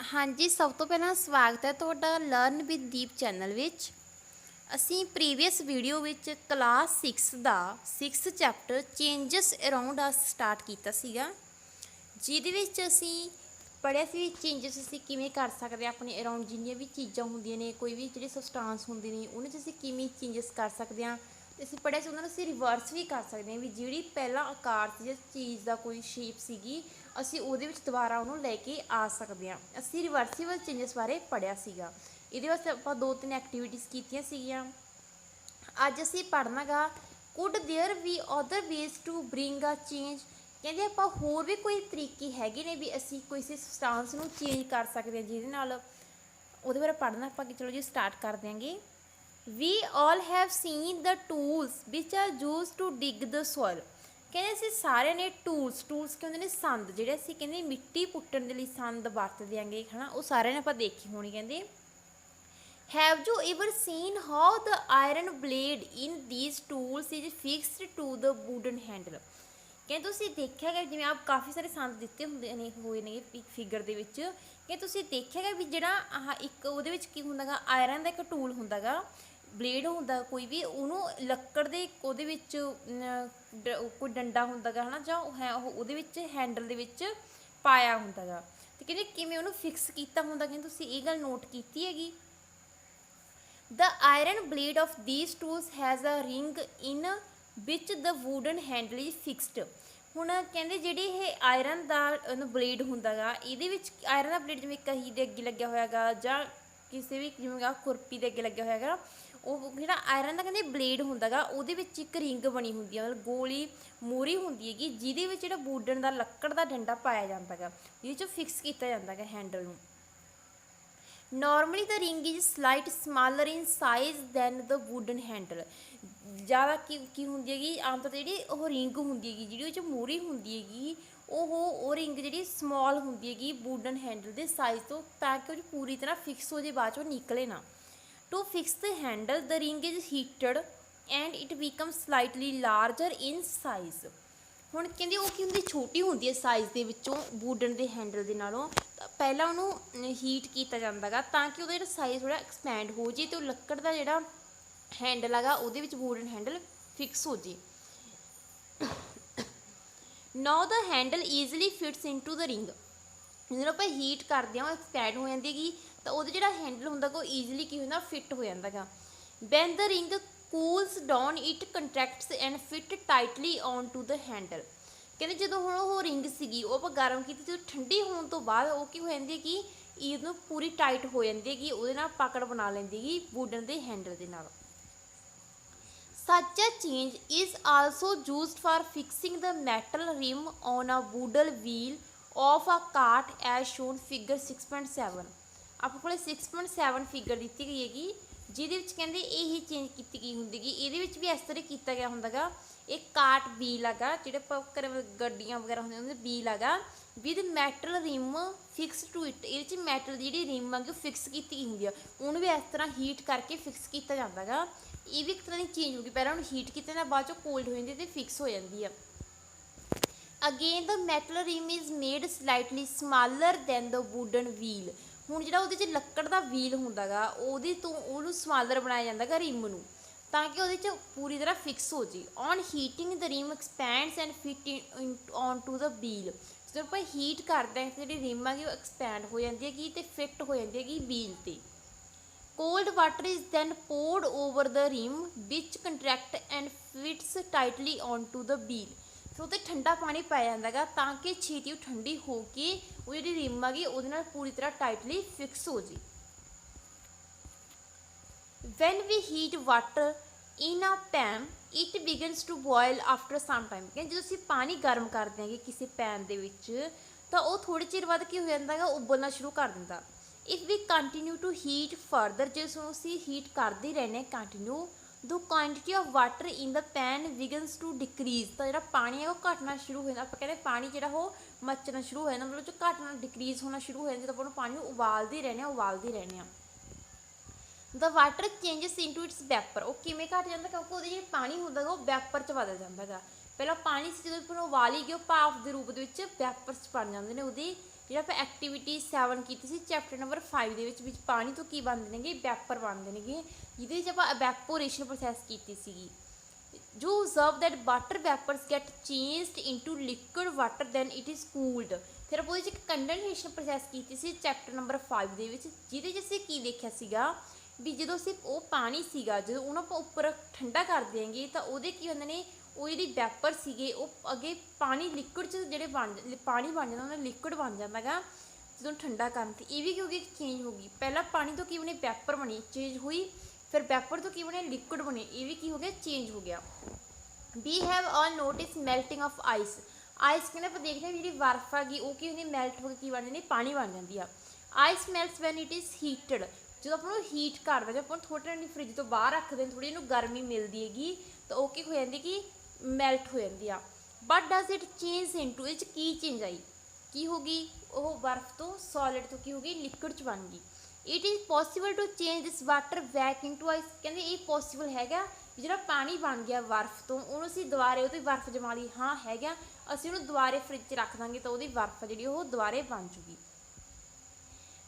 हाँ जी, सब तो पहला स्वागत है तुहाडा learn with Deep channel which. असी प्रीवियस वीडियो विच क्लास 6 दा 6 chapter changes around us start कीता सीगा, जिहदे विच असी पढ़िया सी चेंजेस असी किवें कर सकदे अपने अराउंड जिन्नियां भी चीज़ां हुंदियां ने, कोई भी जिहड़ी सबसटांस हुंदी ने उहदे च असी किवें चेंजेस कर सकदे हां। ते असी पढ़िया सी उहनां नूं असी रिवर्स भी कर सकदे हां, भी जिहड़ी पहला आकार सी जिस चीज़ दा कोई शेप सीगी असी उहदे विच दुबारा उहनूं लैके आ सकदे हां। असी रिवर्सिबल चेंजेस बारे पढ़िया सीगा। इहदे वास्ते आपां 2-3 एक्टिविटीज़ कीतियां सीगीआं। अज असी पढ़ना गा could there be other ways to bring a change. कहते आपां होर भी कोई तरीके हैगे ने भी असी कोई सबसटांस नूं चेंज कर सकते हैं जिहदे नाल ਉਹਦੇ ਬਾਰੇ पढ़ना ਆਪਾਂ कि चलो जी स्टार्ट कर देंगे। We all have seen the tools which are use to dig the soil. ਕਹਿੰਦੇ ਅਸੀਂ ਸਾਰਿਆਂ ਨੇ ਟੂਲਸ ਕੀ ਹੁੰਦੇ ਨੇ ਸੰਦ ਜਿਹੜੇ ਅਸੀਂ ਕਹਿੰਦੇ ਮਿੱਟੀ ਪੁੱਟਣ ਦੇ ਲਈ ਸੰਦ ਵਰਤਦੇ ਆਂਗੇ ਹੈ ਨਾ, ਉਹ ਸਾਰਿਆਂ ਨੇ ਆਪਾਂ ਦੇਖੀ ਹੋਣੀ। ਕਹਿੰਦੇ have you ever seen how the iron blade in these tools is fixed to the wooden handle। ਕਹਿੰਦੇ ਤੁਸੀਂ ਦੇਖਿਆ ਕਿ ਜਿਵੇਂ ਆਪ ਕਾਫੀ ਸਾਰੇ ਸੰਦ ਦਿੱਤੇ ਹੁੰਦੇ ਨੇ ਹੋਏ ਨੇ ਫਿਗਰ ਦੇ ਵਿੱਚ, ਕਿ ਤੁਸੀਂ ਦੇਖਿਆ ਕਿ ਵੀ ਜਿਹੜਾ ਆਹ ਇੱਕ ਉਹਦੇ ਵਿੱਚ ਕੀ ਹੁੰਦਾ ਗਾ, ਆਇਰਨ ਦਾ ਇੱਕ ਟੂਲ ਹੁੰਦਾ ਗਾ, ਬਲੇਡ ਹੁੰਦਾ ਕੋਈ ਵੀ, ਉਹਨੂੰ ਲੱਕੜ ਦੇ ਉਹਦੇ ਵਿੱਚ ਕੋਈ ਡੰਡਾ ਹੁੰਦਾ ਗਾ ਹੈ ਨਾ, ਜਾਂ ਉਹ ਹੈ ਉਹਦੇ ਵਿੱਚ ਹੈਂਡਲ ਦੇ ਵਿੱਚ ਪਾਇਆ ਹੁੰਦਾ ਗਾ, ਅਤੇ ਕਹਿੰਦੇ ਕਿਵੇਂ ਉਹਨੂੰ ਫਿਕਸ ਕੀਤਾ ਹੁੰਦਾ। ਕਹਿੰਦੇ ਤੁਸੀਂ ਇਹ ਗੱਲ ਨੋਟ ਕੀਤੀ ਹੈਗੀ। The iron blade of these tools has a ring in which the wooden handle is fixed। ਹੁਣ ਕਹਿੰਦੇ ਜਿਹੜੀ ਇਹ ਆਇਰਨ ਦਾ ਬਲੇਡ ਹੁੰਦਾ ਗਾ, ਇਹਦੇ ਵਿੱਚ ਆਇਰਨ ਦਾ ਬਲੇਡ ਜਿਵੇਂ ਕਹੀ ਦੇ ਅੱਗੇ ਲੱਗਿਆ ਹੋਇਆ ਗਾ ਜਾਂ ਕਿਸੇ ਵੀ ਜਿਵੇਂ ਖੁਰਪੀ ਦੇ ਅੱਗੇ ਲੱਗਿਆ ਹੋਇਆ ਗਾ, ਉਹ ਜਿਹੜਾ ਆਇਰਨ ਦਾ ਕਹਿੰਦੇ ਬਲੇਡ ਹੁੰਦਾ ਗਾ ਉਹਦੇ ਵਿੱਚ ਇੱਕ ਰਿੰਗ ਬਣੀ ਹੁੰਦੀ ਹੈ, ਮਤਲਬ ਗੋਲੀ ਮੋਰੀ ਹੁੰਦੀ ਹੈਗੀ, ਜਿਹਦੇ ਵਿੱਚ ਜਿਹੜਾ ਵੂਡਨ ਦਾ ਲੱਕੜ ਦਾ ਡੰਡਾ ਪਾਇਆ ਜਾਂਦਾ ਗਾ, ਜਿਹਦੇ 'ਚ ਫਿਕਸ ਕੀਤਾ ਜਾਂਦਾ ਗਾ ਹੈਂਡਲ ਨੂੰ। Normally the ring is slight smaller in size than the wooden handle. ज़्यादा की होंगी हैगी आम तौर पर जी रिंग होंगी हैगी जी मूरी होंगी हैगी, वो रिंग जी समॉल होंगी हैगी वुडन हैंडल के साइज तो, ताकि पूरी तरह फिक्स हो जाए, बाद निकले ना। To fix the handle the ring is heated and it become slightly larger in size. ਹੁਣ ਕਹਿੰਦੇ ਉਹ ਕੀ ਹੁੰਦੀ, ਛੋਟੀ ਹੁੰਦੀ ਹੈ ਸਾਈਜ਼ ਦੇ ਵਿੱਚੋਂ ਵੂਡਨ ਦੇ ਹੈਂਡਲ ਦੇ ਨਾਲੋਂ। ਪਹਿਲਾਂ ਉਹਨੂੰ ਹੀਟ ਕੀਤਾ ਜਾਂਦਾ ਗਾ ਤਾਂ ਕਿ ਉਹਦਾ ਜਿਹੜਾ ਸਾਈਜ਼ ਥੋੜ੍ਹਾ ਐਕਸਪੈਂਡ ਹੋ ਜੇ ਅਤੇ ਉਹ ਲੱਕੜ ਦਾ ਜਿਹੜਾ ਹੈਂਡਲ ਹੈਗਾ ਉਹਦੇ ਵਿੱਚ ਵੂਡਨ ਹੈਂਡਲ ਫਿਕਸ ਹੋ ਜੇ। Now the handle easily fits into the ring. ਜਦੋਂ ਆਪਾਂ ਹੀਟ ਕਰਦੇ ਹਾਂ ਉਹ ਐਕਸਪੈਂਡ ਹੋ ਜਾਂਦੀ ਹੈਗੀ, ਤਾਂ ਉਹਦਾ ਜਿਹੜਾ ਹੈਂਡਲ ਹੁੰਦਾ ਗਾ ਉਹ ਈਜ਼ਲੀ ਕੀ ਹੁੰਦਾ, ਫਿੱਟ ਹੋ ਜਾਂਦਾ ਗਾ। When the ring cools down it contracts and fit tightly on to the handle. ਕਹਿੰਦੇ ਜਦੋਂ ਹੁਣ ਉਹ ਰਿੰਗ ਸੀਗੀ ਉਹ ਆਪਾਂ ਗਰਮ ਕੀਤੀ, ਜਦੋਂ ਠੰਡੀ ਹੋਣ ਤੋਂ ਬਾਅਦ ਉਹ ਕੀ ਹੋ ਜਾਂਦੀ ਹੈ ਕਿ ਇਹਨੂੰ ਪੂਰੀ ਟਾਈਟ ਹੋ ਜਾਂਦੀ ਹੈ ਕਿ ਉਹਦੇ ਨਾਲ ਪਕੜ ਬਣਾ ਲੈਂਦੀ ਹੈਗੀ ਵੂਡਨ ਦੇ ਹੈਂਡਲ ਦੇ ਨਾਲ। Such a change is also used for fixing the metal rim on a wooden wheel of a cart as shown figure 6.7। ਆਪਣੇ ਕੋਲ 6.7 ਫਿਗਰ ਦਿੱਤੀ ਗਈ ਹੈਗੀ, ਜਿਹਦੇ ਵਿੱਚ ਕਹਿੰਦੇ ਇਹੀ ਚੇਂਜ ਕੀਤੀ ਗਈ ਹੁੰਦੀ ਗੀ। ਇਹਦੇ ਵਿੱਚ ਵੀ ਇਸ ਤਰ੍ਹਾਂ ਕੀਤਾ ਗਿਆ ਹੁੰਦਾ ਗਾ, ਇਹ ਕਾਟ ਵੀਲ ਹੈਗਾ, ਜਿਹੜੇ ਘਰ ਗੱਡੀਆਂ ਵਗੈਰਾ ਹੁੰਦੀਆਂ ਉਹਦੇ ਵੀਲ ਹੈਗਾ, with metal rim fix to it. ਇਹਦੇ 'ਚ ਮੈਟਲ ਦੀ ਜਿਹੜੀ ਰਿਮ ਹੈਗੀ ਉਹ ਫਿਕਸ ਕੀਤੀ ਗਈ ਹੁੰਦੀ ਆ, ਉਹਨੂੰ ਵੀ ਇਸ ਤਰ੍ਹਾਂ ਹੀਟ ਕਰਕੇ ਫਿਕਸ ਕੀਤਾ ਜਾਂਦਾ ਗਾ। ਇਹ ਵੀ ਇੱਕ ਤਰ੍ਹਾਂ ਦੀ ਚੇਂਜ ਹੋਊਗੀ, ਪਹਿਲਾਂ ਉਹਨੂੰ ਹੀਟ ਕੀਤਾ ਜਾਂਦਾ, ਬਾਅਦ 'ਚੋਂ ਕੋਲਡ ਹੋ ਜਾਂਦੀ ਅਤੇ ਫਿਕਸ ਹੋ ਜਾਂਦੀ ਆ। Again the metal rim is made slightly smaller than the wooden wheel. ਹੁਣ ਜਿਹੜਾ ਉਹਦੇ 'ਚ ਲੱਕੜ ਦਾ ਵੀਲ ਹੁੰਦਾ ਗਾ ਉਹਦੇ ਤੋਂ ਉਹਨੂੰ ਸਮਾਲਰ ਬਣਾਇਆ ਜਾਂਦਾ ਗਾ ਰਿਮ ਨੂੰ, ਤਾਂ ਕਿ ਉਹਦੇ 'ਚ ਪੂਰੀ ਤਰ੍ਹਾਂ ਫਿਕਸ ਹੋ ਜੇ। On heating the rim expands and fit on to the wheel. ਜਦੋਂ ਆਪਾਂ ਹੀਟ ਕਰਦੇ ਹਾਂ ਜਿਹੜੀ ਰਿਮ ਹੈਗੀ ਉਹ ਐਕਸਪੈਂਡ ਹੋ ਜਾਂਦੀ ਹੈਗੀ ਅਤੇ ਫਿੱਟ ਹੋ ਜਾਂਦੀ ਹੈਗੀ ਵੀਲ 'ਤੇ। Cold water is then poured over the rim which contract and fits tightly on to the wheel. ਫਿਰ ਉਹ 'ਤੇ ਠੰਡਾ ਪਾਣੀ ਪਾਇਆ ਜਾਂਦਾ ਗਾ ਤਾਂ ਕਿ ਛੇਤੀ ਉਹ ਠੰਡੀ ਹੋ ਕੇ ਉਹ ਜਿਹੜੀ ਰਿਮ ਹੈਗੀ ਉਹਦੇ ਨਾਲ ਪੂਰੀ ਤਰ੍ਹਾਂ ਟਾਈਟਲੀ ਫਿਕਸ ਹੋ ਜੇ। When we heat water in a pan it begins to boil after some time. ਕਹਿੰਦੇ ਜਦੋਂ ਅਸੀਂ ਪਾਣੀ ਗਰਮ ਕਰਦੇ ਹਾਂਗੇ ਕਿਸੇ ਪੈਨ ਦੇ ਵਿੱਚ, ਤਾਂ ਉਹ ਥੋੜ੍ਹੇ ਚਿਰ ਬਾਅਦ ਕੀ ਹੋ ਜਾਂਦਾ ਗਾ, ਉਬਲਣਾ ਸ਼ੁਰੂ ਕਰ ਦਿੰਦਾ। If we continue to heat further, ਜਿਸ ਨੂੰ ਅਸੀਂ ਹੀਟ ਕਰਦੇ ਰਹਿੰਦੇ ਹਾਂ continue, the quantity of water in the pan begins to decrease. ਤਾਂ ਜਿਹੜਾ ਪਾਣੀ ਹੈ ਉਹ ਘਟਣਾ ਸ਼ੁਰੂ ਹੋ ਜਾਂਦਾ। ਆਪਾਂ ਕਹਿੰਦੇ ਪਾਣੀ ਜਿਹੜਾ ਉਹ ਮੱਚਣਾ ਸ਼ੁਰੂ ਹੋ ਜਾਂਦਾ, ਮਤਲਬ ਜੋ ਘਟਣਾ ਡਿਕਰੀਜ਼ ਹੋਣਾ ਸ਼ੁਰੂ ਹੋ ਜਾਂਦਾ ਜਦੋਂ ਆਪਾਂ ਉਹਨੂੰ ਪਾਣੀ ਨੂੰ ਉਬਾਲਦੇ ਰਹਿੰਦੇ ਹਾਂ। ਦ water changes into it's wiper. ਉਹ ਕਿਵੇਂ ਘੱਟ ਜਾਂਦਾ, ਕਿਉਂਕਿ ਉਹਦੇ ਜਿਹੜਾ ਪਾਣੀ ਹੁੰਦਾ ਗਾ ਉਹ ਵੈਪਰ 'ਚ ਬਦਲ ਜਾਂਦਾ ਗਾ। ਪਹਿਲਾਂ ਪਾਣੀ ਸੀ ਜਦੋਂ ਆਪਾਂ ਉਬਾਲੀ ਗਏ ਉਹ ਭਾਫ ਦੇ ਰੂਪ ਦੇ ਵਿੱਚ ਵੈਪਰ 'ਚ ਬਣ ਜਾਂਦੇ ਨੇ ਉਹਦੇ ਜਿਹੜਾ ਆਪਾਂ ਐਕਟੀਵਿਟੀ 7 ਕੀਤੀ ਸੀ ਚੈਪਟਰ ਨੰਬਰ 5 ਦੇ ਵਿੱਚ ਪਾਣੀ ਤੋਂ ਕੀ ਬਣਦੇ ਨੇਗੇ, ਵੈਪਰ ਬਣਦੇ ਨੇਗੇ, ਜਿਹਦੇ ਵਿੱਚ ਆਪਾਂ ਇਵੈਪੋਰੇਸ਼ਨ ਪ੍ਰੋਸੈਸ ਕੀਤੀ ਸੀਗੀ। ਜੋ observe that water vapors get changed into liquid water then it is cooled। ਫਿਰ ਆਪਾਂ ਉਹਦੇ 'ਚ ਇੱਕ ਕੰਡੈਂਸੇਸ਼ਨ ਪ੍ਰੋਸੈਸ ਕੀਤੀ ਸੀ ਚੈਪਟਰ ਨੰਬਰ 5 ਦੇ ਵਿੱਚ, ਜਿਹਦੇ 'ਚ ਅਸੀਂ ਕੀ ਦੇਖਿਆ ਸੀਗਾ ਵੀ ਜਦੋਂ ਅਸੀਂ ਉਹ ਪਾਣੀ ਸੀਗਾ ਜਦੋਂ ਉਹਨੂੰ ਆਪਾਂ ਉੱਪਰ ਠੰਡਾ ਕਰ ਦਿਆਂਗੇ ਤਾਂ ਉਹਦੇ ਕੀ ਹੁੰਦੇ ਨੇ, ਉਹ ਜਿਹੜੀ ਵੈਪਰ ਸੀਗੇ ਉਹ ਅੱਗੇ ਪਾਣੀ ਲਿਕੁਇਡ 'ਚ ਜਿਹੜੇ ਪਾਣੀ ਬਣ ਜਾਂਦਾ ਉਹਨਾਂ ਲਿਕੁਇਡ ਬਣ ਜਾਂਦਾ ਗਾ ਜਦੋਂ ਠੰਡਾ ਕਰਨ 'ਤੇ। ਇਹ ਵੀ ਕਿਉਂਕਿ ਚੇਂਜ ਹੋ ਗਈ, ਪਹਿਲਾਂ ਪਾਣੀ ਤੋਂ ਕੀ ਬਣੀ ਵੈਪਰ ਬਣੀ ਚੇਂਜ ਹੋਈ, ਫਿਰ ਵੈਪਰ ਤੋਂ ਕੀ ਬਣਿਆ ਲਿਕੁਇਡ ਬਣੀ, ਇਹ ਵੀ ਕੀ ਹੋ ਗਿਆ ਚੇਂਜ ਹੋ ਗਿਆ। We have all notice melting of ice. Ice ਕਹਿੰਦੇ ਆਪਾਂ ਦੇਖਦੇ ਹਾਂ ਜਿਹੜੀ ਬਰਫ਼ ਹੈਗੀ ਉਹ ਕੀ ਹੁੰਦੀ ਮੈਲਟ ਹੋ ਕੇ ਕੀ ਬਣ ਜਾਂਦੀ ਪਾਣੀ ਬਣ ਜਾਂਦੀ ਆ। Ice melts when it is heated. ਜਦੋਂ ਆਪਾਂ ਨੂੰ ਹੀਟ ਕਰਦਾ ਜਦੋਂ ਆਪਾਂ ਥੋੜ੍ਹੀ ਟਾਈਮ ਫਰਿੱਜ ਤੋਂ ਬਾਹਰ ਰੱਖਦੇ ਥੋੜ੍ਹੀ ਇਹਨੂੰ ਗਰਮੀ ਮਿਲਦੀ ਹੈਗੀ ਤਾਂ ਉਹ ਕੀ ਹੋ ਜਾਂਦੀ ਕਿ ਮੈਲਟ ਹੋ ਜਾਂਦੀ ਆ। But does it change into, ਇਹ 'ਚ ਕੀ ਚੇਂਜ ਆਈ, ਕੀ ਹੋ ਗਈ, ਉਹ ਬਰਫ਼ ਤੋਂ ਸੋਲਿਡ ਤੋਂ ਕੀ ਹੋ ਗਈ ਲਿਕੁਇਡ 'ਚ ਬਣ ਗਈ। It is possible to change this water back into ice. ਕਹਿੰਦੇ ਇਹ ਪੋਸੀਬਲ ਹੈਗਾ ਜਿਹੜਾ ਪਾਣੀ ਬਣ ਗਿਆ ਬਰਫ਼ ਤੋਂ ਉਹਨੂੰ ਅਸੀਂ ਦੁਬਾਰੇ ਉਹਦੀ ਬਰਫ਼ ਜਮਾ ਲਈ, ਹਾਂ ਹੈਗਾ, ਅਸੀਂ ਉਹਨੂੰ ਦੁਬਾਰੇ ਫਰਿੱਜ 'ਚ ਰੱਖ ਦਾਂਗੇ ਤਾਂ ਉਹਦੀ ਬਰਫ਼ ਜਿਹੜੀ ਉਹ ਦੁਬਾਰੇ ਬਣ ਜੂਗੀ।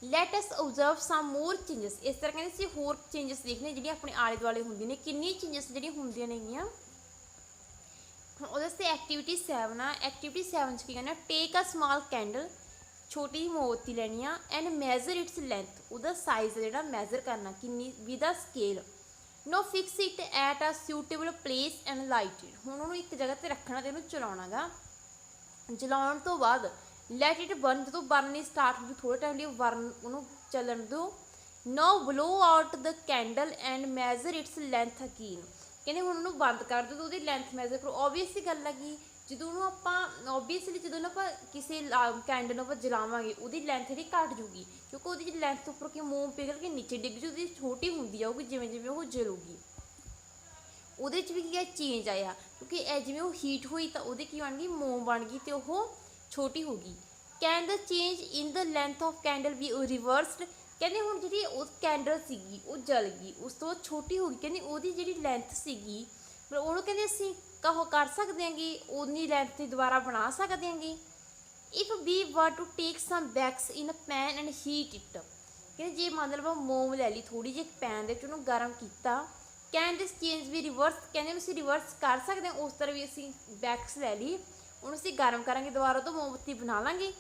ਲੈਟ ਅਸ ਓਬਜ਼ਰਵ ਸਮ ਮੋਰ ਚੇਂਜਸ। ਇਸ ਤਰ੍ਹਾਂ ਕਹਿੰਦੇ ਅਸੀਂ ਹੋਰ ਚੇਂਜਸ ਦੇਖਣੇ ਜਿਹੜੀਆਂ ਆਪਣੇ ਆਲੇ ਦੁਆਲੇ ਹੁੰਦੀਆਂ ਨੇ, ਕਿੰਨੀ ਚੇਂਜਸ ਜਿਹੜੀਆਂ ਹੁੰਦੀਆਂ ਨੇਗੀਆਂ। ਹੁਣ ਉਹਦੇ ਵਾਸਤੇ ਐਕਟੀਵਿਟੀ 7 ਆ। ਐਕਟੀਵਿਟੀ 7 'ਚ ਕੀ ਕਹਿੰਦਾ, ਟੇਕ ਅ ਸਮਾਲ ਕੈਂਡਲ, ਛੋਟੀ ਜਿਹੀ ਮੋਮਬੱਤੀ ਲੈਣੀ ਆ, ਐਂਡ ਮੈਜ਼ਰ ਇਟਸ ਲੈਂਥ, ਉਹਦਾ ਸਾਈਜ਼ ਜਿਹੜਾ ਮੈਜ਼ਰ ਕਰਨਾ ਕਿੰਨੀ with a scale. Now fix it at a suitable place and light it. ਹੁਣ ਉਹਨੂੰ ਇੱਕ ਜਗ੍ਹਾ 'ਤੇ ਰੱਖਣਾ ਅਤੇ ਇਹਨੂੰ ਚਲਾਉਣਾ ਗਾ। ਜਲਾਉਣ ਤੋਂ ਬਾਅਦ ਲੈਟ ਇਟ ਬਰਨ, ਜਦੋਂ ਬਰਨਨੀ ਸਟਾਰਟ ਹੋ ਜੂ ਥੋੜ੍ਹੇ ਟਾਈਮ ਲਈ ਬਰਨ ਉਹਨੂੰ ਚੱਲਣ ਦਿਓ। Now blow out the candle and measure its length again. ਕਹਿੰਦੇ ਹੁਣ ਉਹਨੂੰ ਬੰਦ ਕਰ ਦਿਓ, ਉਹਦੀ ਲੈਂਥ ਮੈਜ਼ਰ ਕਰੋ। ਓਬਵੀਅਸ ਗੱਲ ਹੈਗੀ ਜਦੋਂ ਉਹਨੂੰ ਆਪਾਂ ਓਬਵੀਅਸਲੀ ਜਦੋਂ ਨਾ ਆਪਾਂ ਕਿਸੇ ਕੈਂਡਲ ਨੂੰ ਆਪਾਂ ਜਲਾਵਾਂਗੇ ਉਹਦੀ ਲੈਂਥ ਜਿਹੜੀ ਘੱਟ ਜੂਗੀ ਕਿਉਂਕਿ ਉਹਦੀ ਜਿਹੜੀ ਲੈਂਥ ਉੱਪਰ ਕਿ ਮੋਮ ਪਿਘਲ ਕੇ ਨੀਚੇ ਡਿੱਗ ਜੂ, ਉਹਦੀ ਛੋਟੀ ਹੁੰਦੀ ਜਾਊਗੀ ਜਿਵੇਂ ਜਿਵੇਂ ਉਹ ਜਲੂਗੀ। ਉਹਦੇ 'ਚ ਵੀ ਕੀ ਹੈ ਚੇਂਜ ਆਇਆ ਕਿਉਂਕਿ ਇਹ ਜਿਵੇਂ ਉਹ ਹੀਟ ਹੋਈ ਤਾਂ ਉਹਦੇ ਕੀ ਬਣ ਗਈ ਮੋਮ ਬਣ ਗਈ ਅਤੇ ਉਹ ਛੋਟੀ ਹੋ ਗਈ। Can the change in the length of candle be reversed. ਕਹਿੰਦੇ ਹੁਣ ਜਿਹੜੀ ਉਹ ਕੈਂਡਲ ਸੀਗੀ ਉਹ ਜਲ ਗਈ, ਉਸ ਤੋਂ ਛੋਟੀ ਹੋ ਗਈ। ਕਹਿੰਦੇ ਉਹਦੀ ਜਿਹੜੀ ਲੈਂਥ ਸੀਗੀ ਪਰ ਉਹਨੂੰ ਕਹਿੰਦੇ ਅਸੀਂ ਕਹੋ ਕਰ ਸਕਦੇ ਹਾਂਗੇ ਉਨੀ ਲੈਂਥ ਦੀ ਦੁਬਾਰਾ ਬਣਾ ਸਕਦੇ ਹਾਂਗੇ। If we were to take some wax in a pan and heat it. ਕਹਿੰਦੇ ਜੇ ਮੰਨ ਲਓ ਮੋਮ ਲੈ ਲਈ ਥੋੜ੍ਹੀ ਜਿਹੀ ਪੈਨ ਦੇ ਵਿੱਚ ਉਹਨੂੰ ਗਰਮ ਕੀਤਾ, can this change be reverse. ਕਹਿੰਦੇ ਉਹਨੂੰ ਅਸੀਂ ਰਿਵਰਸ ਕਰ ਸਕਦੇ ਹਾਂ ਉਸ ਤਰ੍ਹਾਂ ਵੀ ਅਸੀਂ ਬੈਕਸ ਲੈ ਲਈ ਉਹਨੂੰ ਅਸੀਂ ਗਰਮ ਕਰਾਂਗੇ ਦੁਬਾਰਾ ਤੋਂ ਮੋਮਬੱਤੀ ਬਣਾ ਲਾਂਗੇ।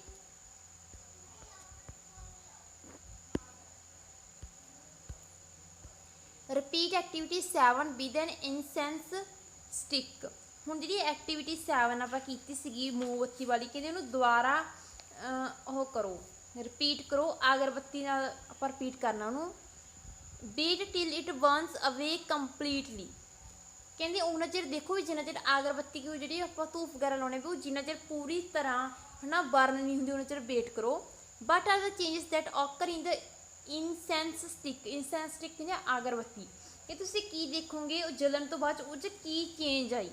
Repeat activity 7 with an incense stick. ਹੁਣ ਜਿਹੜੀ ਐਕਟੀਵਿਟੀ 7 ਆਪਾਂ ਕੀਤੀ ਸੀਗੀ ਮੋਮਬੱਤੀ ਵਾਲੀ, ਕਹਿੰਦੇ ਉਹਨੂੰ ਦੁਬਾਰਾ ਉਹ ਕਰੋ ਰਿਪੀਟ ਕਰੋ, ਅਗਰਬੱਤੀ ਨਾਲ ਆਪਾਂ ਰਿਪੀਟ ਕਰਨਾ ਉਹਨੂੰ। ਬੀਟ ਟਿਲ ਇਟ ਬਰਨਸ ਅਵੇ ਕੰਪਲੀਟਲੀ। ਕਹਿੰਦੇ ਉਹਨਾਂ ਚਿਰ ਦੇਖੋ ਵੀ ਜਿੰਨਾ ਚਿਰ ਅਗਰਬੱਤੀ ਕੀ ਜਿਹੜੀ ਆਪਾਂ ਧੂਪ ਵਗੈਰਾ ਲਾਉਣੇ ਵੀ ਉਹ ਜਿੰਨਾ ਚਿਰ ਪੂਰੀ ਤਰ੍ਹਾਂ ਹੈ ਨਾ ਬਰਨ ਨਹੀਂ ਹੁੰਦੀ ਉਹਨਾਂ ਚਿਰ ਵੇਟ ਕਰੋ। But are the changes that occur in the incense stick. Incense stick ਕਹਿੰਦੇ ਅਗਰਬੱਤੀ ਕਿ ਤੁਸੀਂ ਕੀ ਦੇਖੋਗੇ ਉਹ ਜਲਣ ਤੋਂ ਬਾਅਦ ਉਹ 'ਚ ਕੀ ਚੇਂਜ ਆਈ।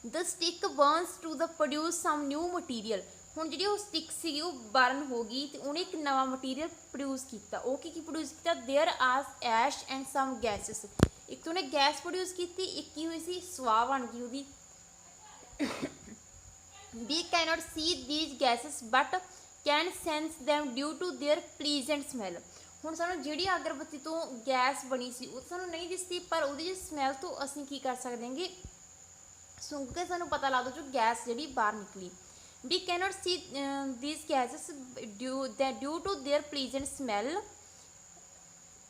The stick burns to the produce some new material. ਹੁਣ ਜਿਹੜੀ ਉਹ ਸਟਿਕ ਸੀਗੀ ਉਹ ਬਰਨ ਹੋ ਗਈ ਅਤੇ ਉਹਨੇ ਇੱਕ ਨਵਾਂ ਮਟੀਰੀਅਲ ਪ੍ਰੋਡਿਊਸ ਕੀਤਾ। ਉਹ ਕੀ ਪ੍ਰੋਡਿਊਸ ਕੀਤਾ, ਦੇਅਰ ਆਰ ਐਸ਼ ਐਂਡ ਸਮ ਗੈਸਿਸ। ਇੱਕ ਤਾਂ ਉਹਨੇ ਗੈਸ ਪ੍ਰੋਡਿਊਸ ਕੀਤੀ, ਇੱਕ ਕੀ ਹੋਈ ਸੀ ਸਵਾਹ ਬਣ ਗਈ ਉਹਦੀ। We cannot see these gases but can sense them due to their pleasant smell. ਹੁਣ ਸਾਨੂੰ ਜਿਹੜੀ ਅਗਰਬੱਤੀ ਤੋਂ ਗੈਸ ਬਣੀ ਸੀ ਉਹ ਸਾਨੂੰ ਨਹੀਂ ਦਿਸਦੀ ਪਰ ਉਹਦੀ ਜਿਹੜੀ ਸਮੈਲ ਤੋਂ ਅਸੀਂ ਕੀ ਕਰ ਸਕਦੇ ਹਾਂਗੇ ਸੁੰਘ ਕੇ ਸਾਨੂੰ ਪਤਾ ਲੱਗਦਾ ਜੋ ਗੈਸ ਜਿਹੜੀ ਬਾਹਰ ਨਿਕਲੀ। We cannot see these gases due to their pleasant smell.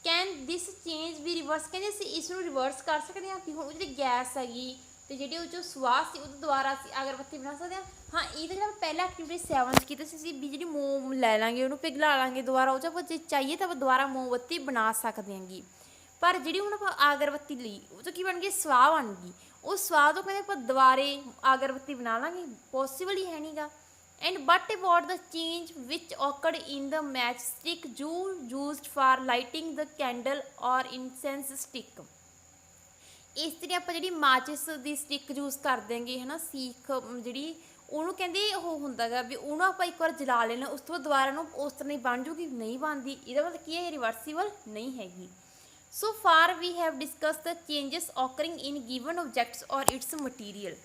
Can this change be reverse. ਕਹਿੰਦੇ ਅਸੀਂ ਇਸ ਨੂੰ ਰਿਵਰਸ ਕਰ ਸਕਦੇ ਹਾਂ ਕਿ ਹੁਣ ਉਹ ਜਿਹੜੀ ਗੈਸ ਹੈਗੀ ਅਤੇ ਜਿਹੜੀ ਉਹ 'ਚੋਂ ਸਵਾਹ ਸੀ ਉਹਦੇ ਦੁਆਰਾ ਅਸੀਂ ਅਗਰਬੱਤੀ ਬਣਾ ਸਕਦੇ ਹਾਂ। ਹਾਂ ਇਹ ਤਾਂ ਜਿਹੜਾ ਪਹਿਲਾਂ ਐਕਟੀਵਿਟੀ 7 'ਚ ਕੀਤਾ ਸੀ ਅਸੀਂ ਵੀ ਜਿਹੜੀ ਮੋਮ ਲੈ ਲਾਂਗੇ ਉਹਨੂੰ ਪਿਘਲਾ ਲਾਂਗੇ ਦੁਬਾਰਾ ਉਹ 'ਚ ਆਪਾਂ ਜੇ ਚਾਹੀਏ ਤਾਂ ਆਪਾਂ ਦੁਬਾਰਾ ਮੋਮਬੱਤੀ ਬਣਾ ਸਕਦੇ ਹਾਂਗੇ। ਪਰ ਜਿਹੜੀ ਹੁਣ ਆਪਾਂ ਅਗਰਬੱਤੀ ਲਈ ਉਹ 'ਚੋਂ ਕੀ ਬਣ ਗਈ ਸਵਾਹ ਬਣ ਗਈ। ਉਹ ਸਵਾਹ ਤੋਂ ਕਹਿੰਦੇ ਆਪਾਂ ਦੁਬਾਰੇ ਅਗਰਬੱਤੀ ਬਣਾ ਲਾਂਗੇ ਪੋਸੀਬਲ ਹੀ ਹੈ ਨਹੀਂ ਗਾ। And but about the change which occurred in the match stick used for lighting the candle or incense stick. ਇਸ ਤਰ੍ਹਾਂ ਆਪਾਂ ਜਿਹੜੀ ਮਾਚਿਸ ਦੀ ਸਟਿਕ ਯੂਜ਼ ਕਰ ਦਿਆਂਗੇ ਹੈ ਨਾ ਸੀਖ ਜਿਹੜੀ ਉਹਨੂੰ ਕਹਿੰਦੇ ਉਹ ਹੁੰਦਾ ਗਾ ਵੀ ਉਹਨੂੰ ਆਪਾਂ ਇੱਕ ਵਾਰ ਜਲਾ ਲੈਣਾ ਉਸ ਤੋਂ ਬਾਅਦ ਦੁਬਾਰਾ ਨੂੰ ਉਸ ਤਰ੍ਹਾਂ ਹੀ ਬਣ ਜੂਗੀ, ਨਹੀਂ ਬਣਦੀ। ਇਹਦਾ ਮਤਲਬ ਕੀ ਹੈ ਰਿਵਰਸੀਬਲ ਨਹੀਂ ਹੈਗੀ। So far we have discuss the changes occurring in given objects or its material.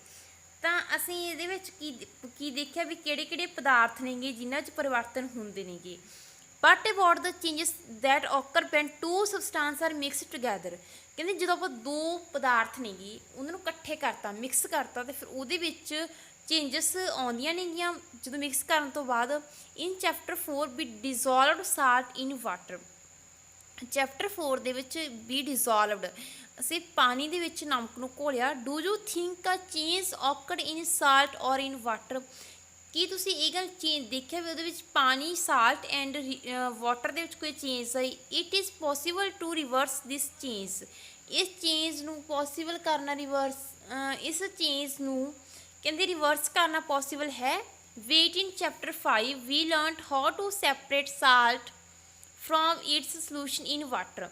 ਤਾਂ ਅਸੀਂ ਇਹਦੇ ਵਿੱਚ ਕੀ ਦੇਖਿਆ ਵੀ ਕਿਹੜੇ ਪਦਾਰਥ ਨੇਗੇ ਜਿਨ੍ਹਾਂ 'ਚ ਪਰਿਵਰਤਨ ਹੁੰਦੇ ਨੇਗੇ। But about the changes that occur when two substance are mixed together. ਕਹਿੰਦੇ ਜਦੋਂ ਆਪਾਂ ਦੋ ਪਦਾਰਥ ਨੇਗੇ ਉਹਨਾਂ ਨੂੰ ਇਕੱਠੇ ਕਰਤਾ, ਮਿਕਸ ਕਰਤਾ, ਤੇ ਫਿਰ ਉਹਦੇ ਵਿੱਚ ਚੇਂਜਸ ਆਉਂਦੀਆਂ ਨੇਗੀਆਂ ਜਦੋਂ ਮਿਕਸ ਕਰਨ ਤੋਂ ਬਾਅਦ। ਇਨ chapter 4 we ਡਿਜ਼ੋਲਵਡ salt in water. Chapter 4 ਦੇ ਵਿੱਚ ਵੀ ਡਿਜ਼ੋਲਵਡ, ਅਸੀਂ ਪਾਣੀ ਦੇ ਵਿੱਚ ਨਮਕ ਨੂੰ ਘੋਲਿਆ। Do you think a change occurred in salt or in water. ਕੀ ਤੁਸੀਂ ਇਹ ਗੱਲ ਚੇਂਜ ਦੇਖਿਆ ਵੀ ਉਹਦੇ ਵਿੱਚ ਪਾਣੀ, ਸਾਲਟ ਐਂਡ ਵਾਟਰ ਦੇ ਵਿੱਚ ਕੋਈ ਚੇਂਜ ਆਈ। It is possible to reverse this change. ਇਸ ਚੇਂਜ ਨੂੰ ਪੋਸੀਬਲ ਕਰਨਾ, ਇਸ ਚੇਂਜ ਨੂੰ ਕਹਿੰਦੇ ਰਿਵਰਸ ਕਰਨਾ ਪੋਸੀਬਲ ਹੈ। Wait in chapter 5 we learned how to separate salt from its solution in water.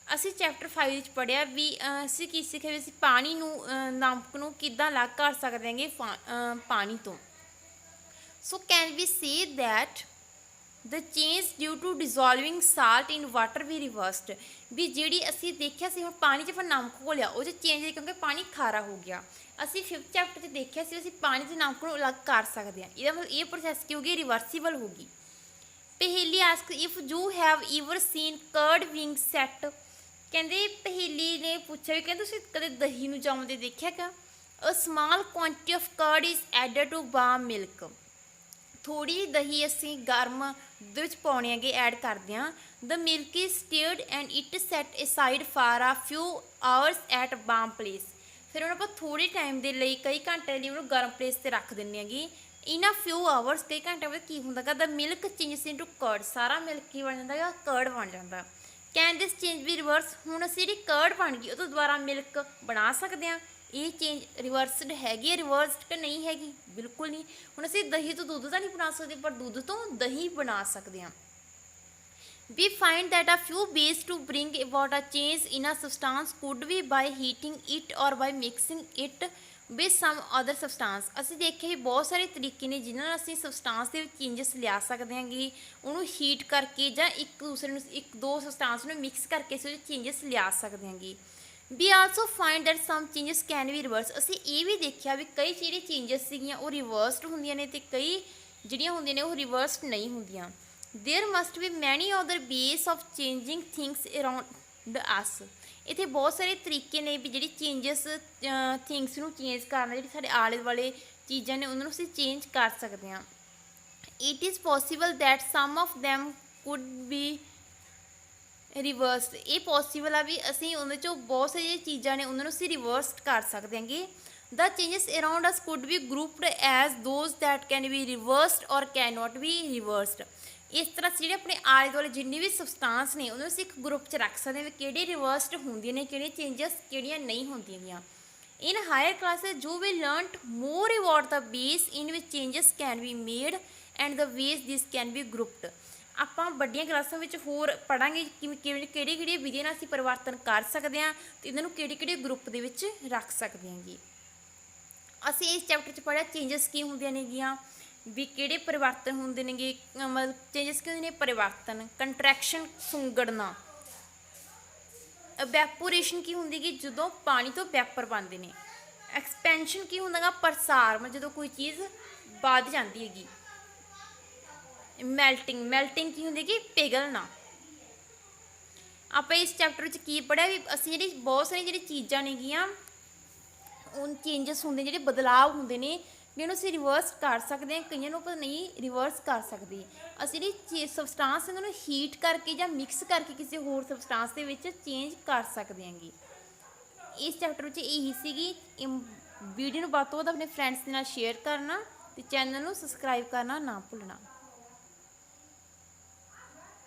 ਅਸੀਂ ਚੈਪਟਰ 5 ਵਿੱਚ ਪੜ੍ਹਿਆ ਵੀ ਅਸੀਂ ਕੀ ਸਿੱਖਿਆ ਵੀ ਅਸੀਂ ਪਾਣੀ ਨੂੰ, ਨਮਕ ਨੂੰ ਕਿੱਦਾਂ ਅਲੱਗ ਕਰ ਸਕਦੇ ਹਾਂਗੇ ਪਾਣੀ ਤੋਂ। So can we say that the change due to dissolving salt in water be reversed. ਵੀ ਜਿਹੜੀ ਅਸੀਂ ਦੇਖਿਆ ਸੀ ਹੁਣ ਪਾਣੀ 'ਚ ਆਪਾਂ ਨਮਕ ਘੋਲਿਆ ਉਹ 'ਚ ਚੇਂਜ ਕਿਉਂਕਿ ਪਾਣੀ ਖਾਰਾ ਹੋ ਗਿਆ। ਅਸੀਂ 5th ਚੈਪਟਰ 'ਚ ਦੇਖਿਆ ਸੀ ਅਸੀਂ ਪਾਣੀ 'ਚ ਨਮਕ ਨੂੰ ਅਲੱਗ ਕਰ ਸਕਦੇ ਹਾਂ। ਇਹਦਾ ਮਤਲਬ ਇਹ ਪ੍ਰੋਸੈਸ ਕੀ ਹੋ ਗਈ, ਰਿਵਰਸੀਬਲ ਹੋ ਗਈ। Paheli ask if you have ever seen curd being set. ਕਹਿੰਦੇ ਪਹੇਲੀ ਨੇ ਪੁੱਛਿਆ ਵੀ ਕਹਿੰਦੇ ਤੁਸੀਂ ਕਦੇ ਦਹੀਂ ਨੂੰ ਜੰਮਦੇ ਦੇਖਿਆ ਕਾ। A small quantity of curd is added to warm milk. ਥੋੜੀ ਦਹੀਂ ਅਸੀਂ ਗਰਮ ਦੇ ਵਿੱਚ ਪਾਉਣੇ ਹੈਗੇ, ਐਡ ਕਰਦੇ ਹਾਂ। The milk is stirred and it set aside for a few hours at warm place. ਫਿਰ ਉਹਨੂੰ ਆਪਾਂ ਥੋੜੇ ਟਾਈਮ ਦੇ ਲਈ, ਕਈ ਘੰਟੇ ਲਈ ਉਹਨੂੰ ਗਰਮ ਪਲੇਸ 'ਤੇ ਰੱਖ ਦਿੰਦੇ ਹੈਗੇ। ਇਨ ਆ ਫਿਊ ਆਵਰਸ, ਕਈ ਘੰਟੇ ਬਾਅਦ ਕੀ ਹੁੰਦਾ ਗਾ, the milk changes into curd. ਸਾਰਾ ਮਿਲਕ ਕੀ ਬਣ ਜਾਂਦਾ ਹੈਗਾ, ਕਰਡ ਬਣ ਜਾਂਦਾ। Can this change be reverse. ਹੁਣ ਅਸੀਂ ਜਿਹੜੀ ਕਰਡ ਬਣ ਗਈ ਉਹ ਤੋਂ ਦੁਬਾਰਾ ਮਿਲਕ ਬਣਾ ਸਕਦੇ ਹਾਂ। ਇਹ ਚੇਂਜ ਰਿਵਰਸਡ ਹੈਗੀ ਹੈ, ਰਿਵਰਸਡ ਕਿ ਨਹੀਂ ਹੈਗੀ, ਬਿਲਕੁਲ ਨਹੀਂ। ਹੁਣ ਅਸੀਂ ਦਹੀਂ ਤੋਂ ਦੁੱਧ ਤਾਂ ਨਹੀਂ ਬਣਾ ਸਕਦੇ ਪਰ ਦੁੱਧ ਤੋਂ ਦਹੀਂ ਬਣਾ ਸਕਦੇ ਹਾਂ। We find that a few ways to bring about a change in a substance could be by heating it or by mixing it with some other substance। ਅਸੀਂ ਦੇਖਿਆ ਵੀ ਬਹੁਤ ਸਾਰੇ ਤਰੀਕੇ ਨੇ ਜਿਨ੍ਹਾਂ ਨਾਲ ਅਸੀਂ ਸਬਸਟਾਂਸ ਦੇ ਵਿੱਚ ਚੇਂਜਸ ਲਿਆ ਸਕਦੇ ਹਾਂਗੇ। ਉਹਨੂੰ ਹੀਟ ਕਰਕੇ ਜਾਂ ਇੱਕ ਦੋ ਸਬਸਟਾਂਸ ਨੂੰ ਮਿਕਸ ਕਰਕੇ ਅਸੀਂ ਉਹਦੇ ਚੇਂਜਸ ਲਿਆ ਸਕਦੇ ਹਾਂਗੇ। We also find that some changes can be reverse. ਅਸੀਂ ਇਹ ਵੀ ਦੇਖਿਆ ਵੀ ਕਈ ਜਿਹੜੇ ਚੇਂਜਸ ਸੀਗੀਆਂ ਉਹ ਰਿਵਰਸਡ ਹੁੰਦੀਆਂ ਨੇ ਅਤੇ ਕਈ ਜਿਹੜੀਆਂ ਹੁੰਦੀਆਂ ਨੇ ਉਹ ਰਿਵਰਸਡ ਨਹੀਂ ਹੁੰਦੀਆਂ। ਦੇਅਰ ਮਸਟ ਬੀ ਮੈਨੀ ਅਦਰ ਵੇਸ ਆਫ ਚੇਂਜਿੰਗ ਥਿੰਗਸ ਅਰਾਊਂਡ ਅਸ। ਇੱਥੇ ਬਹੁਤ ਸਾਰੇ ਤਰੀਕੇ ਨੇ ਵੀ ਜਿਹੜੀ ਚੇਂਜਸ ਥਿੰਗਸ ਨੂੰ ਚੇਂਜ ਕਰਨਾ, ਜਿਹੜੀ ਸਾਡੇ ਆਲੇ ਦੁਆਲੇ ਚੀਜ਼ਾਂ ਨੇ ਉਹਨਾਂ ਨੂੰ ਅਸੀਂ ਚੇਂਜ ਕਰ ਸਕਦੇ ਹਾਂ। It is possible that some of them could be reversed. ਇਹ ਪੋਸੀਬਲ ਆ ਵੀ ਅਸੀਂ ਉਹਦੇ 'ਚੋਂ ਬਹੁਤ ਸਾਰੀਆਂ ਚੀਜ਼ਾਂ ਨੇ ਉਹਨਾਂ ਨੂੰ ਅਸੀਂ ਰਿਵਰਸਡ ਕਰ ਸਕਦੇ ਹਾਂਗੇ। The changes around us could be grouped as those that can be reversed or can not be ਰਿਵਰਸਡ। ਇਸ ਤਰ੍ਹਾਂ ਜਿਹੜੇ ਆਪਣੇ ਆਲੇ ਦੁਆਲੇ ਜਿੰਨੀ ਵੀ ਸਬਸਟਾਂਸ ਨੇ ਉਹਨਾਂ ਨੂੰ ਅਸੀਂ ਇੱਕ ਗਰੁੱਪ 'ਚ ਰੱਖ ਸਕਦੇ ਹਾਂ ਵੀ ਕਿਹੜੇ ਰਿਵਰਸਡ ਹੁੰਦੀਆਂ ਨੇ, ਕਿਹੜੀਆਂ ਚੇਂਜਸ ਕਿਹੜੀਆਂ ਨਹੀਂ ਹੁੰਦੀਆਂ। ਇਨ ਹਾਇਰ ਕਲਾਸਿਸ ਜੋ we learned more about the ways in which changes can be made and the ways this can be ਗਰੁੱਪਡ। ਆਪਾਂ ਵੱਡੀਆਂ ਕਲਾਸਾਂ ਵਿੱਚ ਹੋਰ ਪੜ੍ਹਾਂਗੇ ਕਿਹੜੀਆਂ ਵਿਧੀਆਂ ਨਾਲ ਅਸੀਂ ਪਰਿਵਰਤਨ ਕਰ ਸਕਦੇ ਹਾਂ ਅਤੇ ਇਹਨਾਂ ਨੂੰ ਕਿਹੜੇ ਗਰੁੱਪ ਦੇ ਵਿੱਚ ਰੱਖ ਸਕਦੇ ਹਾਂਗੇ। ਅਸੀਂ ਇਸ ਚੈਪਟਰ 'ਚ ਪੜ੍ਹਿਆ ਚੇਂਜਸ ਕੀ ਹੁੰਦੀਆਂ ਨੇਗੀਆਂ, ਵੀ ਕਿਹੜੇ ਪਰਿਵਰਤਨ ਹੁੰਦੇ ਨੇਗੇ, ਮਤਲਬ ਚੇਂਜਸ ਕੀ ਹੁੰਦੇ ਨੇ, ਪਰਿਵਰਤਨ। ਕੰਟਰੈਕਸ਼ਨ ਸੁੰਗੜਨਾ। ਵੈਪੋਰੇਸ਼ਨ ਕੀ ਹੁੰਦੀ ਗੀ, ਜਦੋਂ ਪਾਣੀ ਤੋਂ ਵੈਪਰ ਬਣਦੇ ਨੇ। ਐਕਸਪੈਂਸ਼ਨ ਕੀ ਹੁੰਦਾ ਗਾ, ਪ੍ਰਸਾਰ, ਮਤਲਬ ਜਦੋਂ ਕੋਈ ਚੀਜ਼ ਵੱਧ ਜਾਂਦੀ ਹੈਗੀ। ਮੈਲਟਿੰਗ ਕੀ ਹੁੰਦੀ ਕਿ ਪਿਘਲਣਾ। ਆਪਾਂ ਇਸ ਚੈਪਟਰ ਵਿੱਚ ਕੀ ਪੜ੍ਹਿਆ ਵੀ ਅਸੀਂ ਜਿਹੜੀ ਬਹੁਤ ਸਾਰੀਆਂ ਜਿਹੜੀ ਚੀਜ਼ਾਂ ਨੇਗੀਆਂ ਉਹ ਚੇਂਜਸ ਹੁੰਦੇ, ਜਿਹੜੇ ਬਦਲਾਵ ਹੁੰਦੇ ਨੇ ਵੀ ਉਹਨੂੰ ਅਸੀਂ ਰਿਵਰਸ ਕਰ ਸਕਦੇ ਹਾਂ, ਕਈਆਂ ਨੂੰ ਆਪਾਂ ਨਹੀਂ ਰਿਵਰਸ ਕਰ ਸਕਦੇ। ਅਸੀਂ ਜਿਹੜੀ ਸਬਸਟਾਂਸ ਇਹਨਾਂ ਨੂੰ ਹੀਟ ਕਰਕੇ ਜਾਂ ਮਿਕਸ ਕਰਕੇ ਕਿਸੇ ਹੋਰ ਸਬਸਟਾਂਸ ਦੇ ਵਿੱਚ ਚੇਂਜ ਕਰ ਸਕਦੇ ਹਾਂਗੇ। ਇਸ ਚੈਪਟਰ ਵਿੱਚ ਇਹੀ ਸੀਗੀ। ਵੀਡੀਓ ਨੂੰ ਵੱਧ ਤੋਂ ਵੱਧ ਆਪਣੇ ਫਰੈਂਡਸ ਦੇ ਨਾਲ ਸ਼ੇਅਰ ਕਰਨਾ ਅਤੇ ਚੈਨਲ ਨੂੰ ਸਬਸਕ੍ਰਾਈਬ ਕਰਨਾ ਨਾ ਭੁੱਲਣਾ।